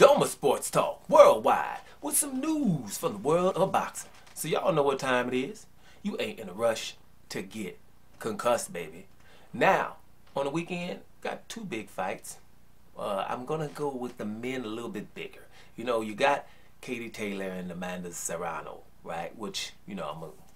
Doma Sports Talk worldwide with some news from the world of boxing. So y'all know what time it is. You ain't in a rush to get concussed, baby. Now, on the weekend, got two big fights. I'm gonna go with the men a little bit bigger. You know, you got Katie Taylor and Amanda Serrano, right? Which I'm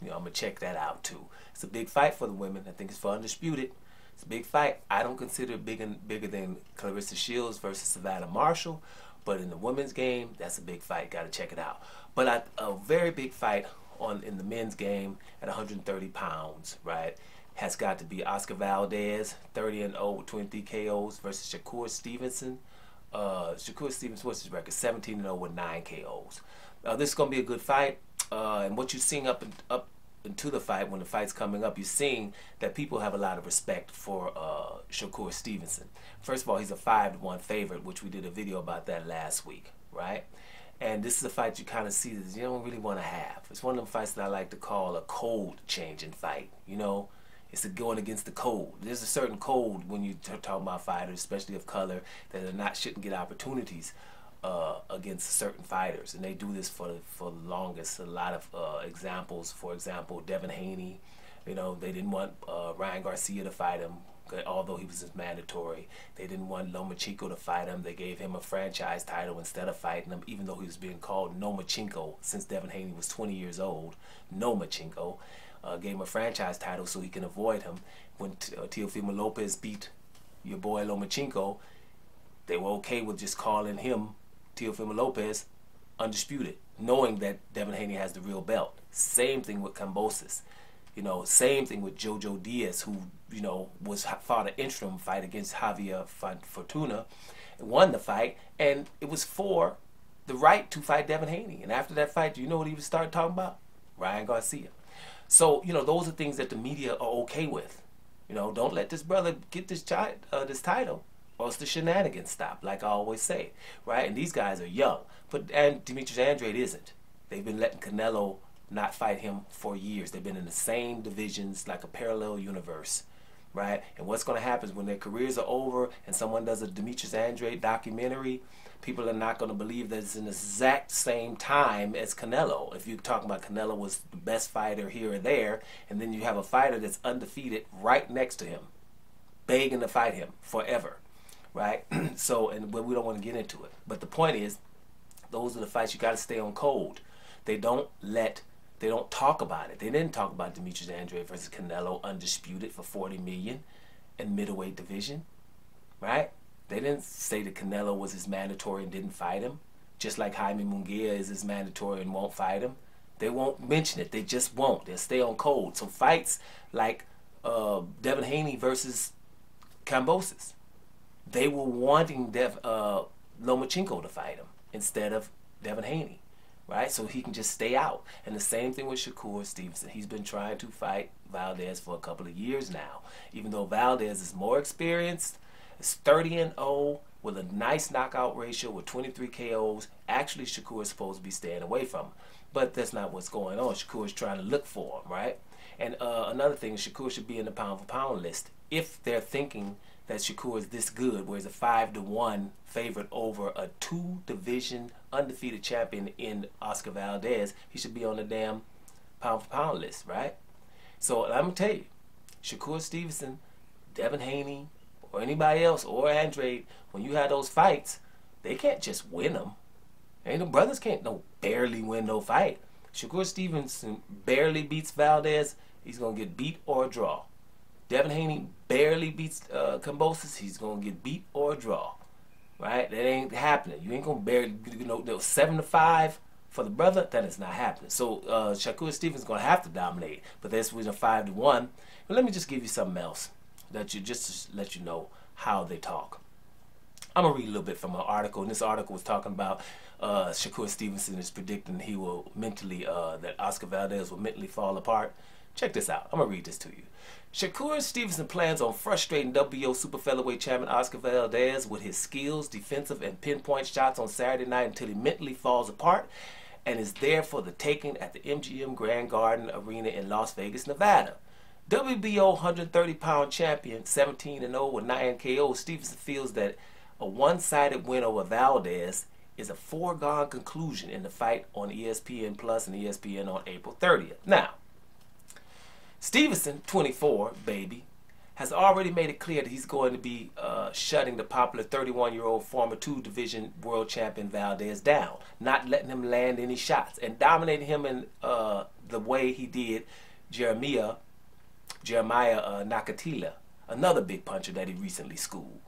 gonna check that out too. It's a big fight for the women. I think it's for undisputed. It's a big fight. I don't consider it bigger than Clarissa Shields versus Savannah Marshall, but in the women's game, that's a big fight. Got to check it out. But a very big fight in the men's game at 130 pounds, right? Has got to be Oscar Valdez, 30-0 with 23 KOs versus Shakur Stevenson. Shakur Stevenson, what's his record? 17-0 with 9 KOs. This is gonna be a good fight, and what you're seeing up into the fight, when the fight's coming up, you're seeing that people have a lot of respect for Shakur Stevenson. First of all, he's a 5-1 favorite, which we did a video about that last week, right? And this is a fight you kind of see that you don't really want to have. It's one of them fights that I like to call a code-changing fight. You know, it's going against the code. There's a certain code when you talk about fighters, especially of color, that shouldn't get opportunities against certain fighters, and they do this for the longest. A lot of examples. For example, Devin Haney. You know, they didn't want Ryan Garcia to fight him, although he was mandatory. They didn't want Lomachenko to fight him. They gave him a franchise title instead of fighting him, even though he was being called Nomachenko since Devin Haney was 20 years old. Nomachenko gave him a franchise title so he can avoid him. When Teofimo Lopez beat your boy Lomachenko, they were okay with just calling him Teofimo Lopez undisputed, knowing that Devin Haney has the real belt. Same thing with Kambosos. You know, same thing with Jojo Diaz, who, you know, fought an interim fight against Javier Fortuna, won the fight, and it was for the right to fight Devin Haney. And after that fight, do you know what he started talking about? Ryan Garcia. So, you know, those are things that the media are okay with. You know, don't let this brother get this title, or else the shenanigans stop, like I always say, right? And these guys are young, and Demetrius Andrade isn't. They've been letting Canelo not fight him for years. They've been in the same divisions, like a parallel universe, right? And what's going to happen is when their careers are over and someone does a Demetrius Andrade documentary, people are not going to believe that it's in the exact same time as Canelo. If you're talking about Canelo was the best fighter here or there, and then you have a fighter that's undefeated right next to him, begging to fight him forever, right? So, and we don't want to get into it. But the point is, those are the fights you got to stay on code. They don't talk about it. They didn't talk about Demetrius Andrade versus Canelo undisputed for $40 million in middleweight division, right? They didn't say that Canelo was his mandatory and didn't fight him, just like Jaime Munguia is his mandatory and won't fight him. They won't mention it. They just won't. They'll stay on code. So fights like Devin Haney versus Kambosos, they were wanting Lomachenko to fight him instead of Devin Haney, right? So he can just stay out. And the same thing with Shakur Stevenson. He's been trying to fight Valdez for a couple of years now. Even though Valdez is more experienced, it's 30-0 with a nice knockout ratio with 23 KOs. Actually, Shakur is supposed to be staying away from him. But that's not what's going on. Shakur is trying to look for him, right? And another thing, Shakur should be in the pound-for-pound list. If they're thinking that Shakur is this good, where he's a 5-1 favorite over a 2-division undefeated champion in Oscar Valdez, he should be on the damn pound-for-pound list, right? So I'm going to tell you, Shakur Stevenson, Devin Haney, or anybody else, or Andrade, when you have those fights, they can't just win them. Ain't no brothers can't barely win no fight. Shakur Stevenson barely beats Valdez, he's going to get beat or draw. Devin Haney barely beats Kambosos, he's going to get beat or draw. Right? That ain't happening. You ain't going to barely, 7-5 for the brother, that is not happening. So Shakur Stevenson's going to have to dominate, but that's with a 5-1. But let me just give you something else just to let you know how they talk. I'm going to read a little bit from an article, and this article was talking about Shakur Stevenson is predicting he will mentally, that Oscar Valdez will mentally fall apart. Check this out. I'm going to read this to you. Shakur Stevenson plans on frustrating WBO super featherweight champion Oscar Valdez with his skills, defensive, and pinpoint shots on Saturday night until he mentally falls apart and is there for the taking at the MGM Grand Garden Arena in Las Vegas, Nevada. WBO 130-pound champion, 17-0 with 9 KOs, Stevenson feels that a one-sided win over Valdez is a foregone conclusion in the fight on ESPN Plus and ESPN on April 30th. Now, Stevenson, 24, baby, has already made it clear that he's going to be shutting the popular 31-year-old former two-division world champion Valdez down, not letting him land any shots, and dominating him in the way he did Jeremiah Nakatila, another big puncher that he recently schooled.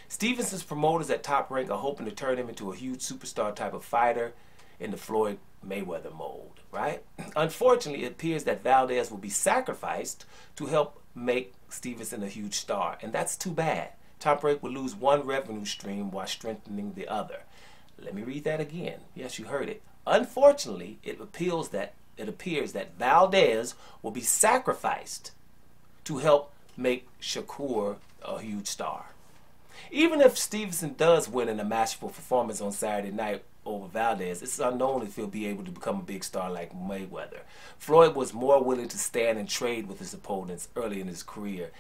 Stevenson's promoters at Top Rank are hoping to turn him into a huge superstar type of fighter in the Floyd Mayweather mold, right? Unfortunately, it appears that Valdez will be sacrificed to help make Stevenson a huge star, and that's too bad. Top Rank will lose one revenue stream while strengthening the other. Let me read that again. Yes, you heard it. Unfortunately, it appears that Valdez will be sacrificed to help make Shakur a huge star. Even if Stevenson does win in a masterful performance on Saturday night over Valdez, it's unknown if he'll be able to become a big star like Mayweather. Floyd was more willing to stand and trade with his opponents early in his career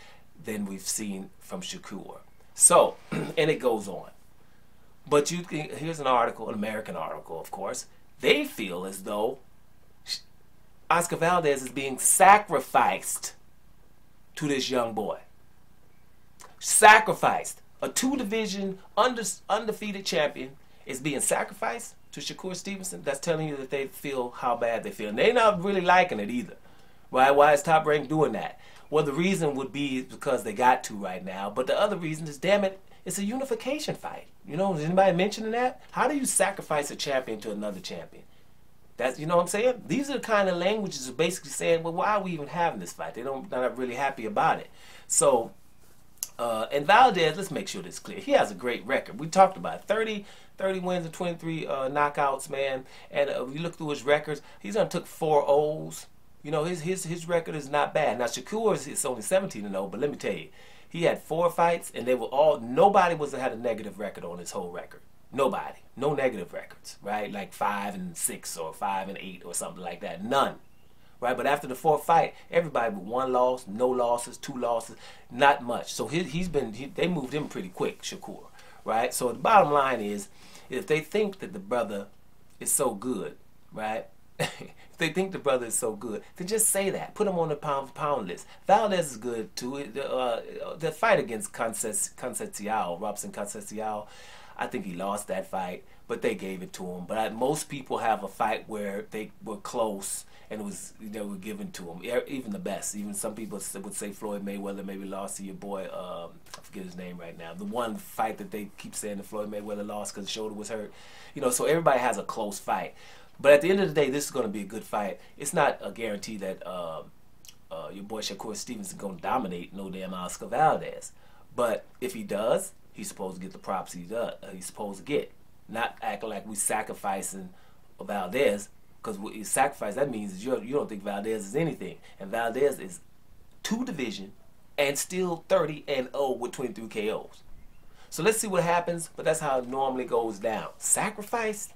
than we've seen from Shakur. So, and it goes on. But here's an article, an American article, of course. They feel as though Oscar Valdez is being sacrificed to this young boy. Sacrificed. A two-division undefeated champion is being sacrificed to Shakur Stevenson. That's telling you that they feel how bad they feel. And they're not really liking it either. Right? Why is Top Rank doing that? Well, the reason would be because they got to right now. But the other reason is, damn it, it's a unification fight. You know, is anybody mentioning that? How do you sacrifice a champion to another champion? That's, you know what I'm saying? These are the kind of languages of basically saying, well, why are we even having this fight? They're not really happy about it. So, and Valdez, let's make sure this is clear. He has a great record. We talked about it. 30 wins and 23 knockouts, man. And if you look through his records, he's only took 4 O's. You know, his record is not bad. Now, Shakur is only 17-0, but let me tell you, he had 4 fights, and they were all, nobody had a negative record on his whole record. Nobody. No negative records, right? Like 5-6 or 5-8 or something like that. None. Right? But after the 4th fight, everybody with 1 loss, no losses, 2 losses, not much. So they moved him pretty quick, Shakur. Right? So the bottom line is, if they think that the brother is so good, right? If they think the brother is so good, then just say that. Put him on the pound-for-pound list. Valdez is good too. The fight against Robson Conceição, I think he lost that fight, but they gave it to him. But most people have a fight where they were close and they were given to him. Even the best. Even some people would say Floyd Mayweather maybe lost to your boy, I forget his name right now. The one fight that they keep saying that Floyd Mayweather lost because his shoulder was hurt. You know, so everybody has a close fight. But at the end of the day, this is going to be a good fight. It's not a guarantee that your boy Shakur Stevenson is going to dominate no damn Oscar Valdez. But if he does, he's supposed to get the props he's supposed to get. Not acting like we sacrificing Valdez, because we sacrifice, that means you don't think Valdez is anything. And Valdez is 2-division and still 30-0 with 23 KOs. So let's see what happens, but that's how it normally goes down. Sacrifice?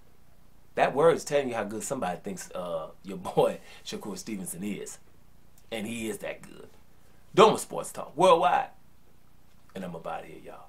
That word is telling you how good somebody thinks your boy Shakur Stevenson is. And he is that good. Doma Sports Talk Worldwide. And I'm about here, y'all.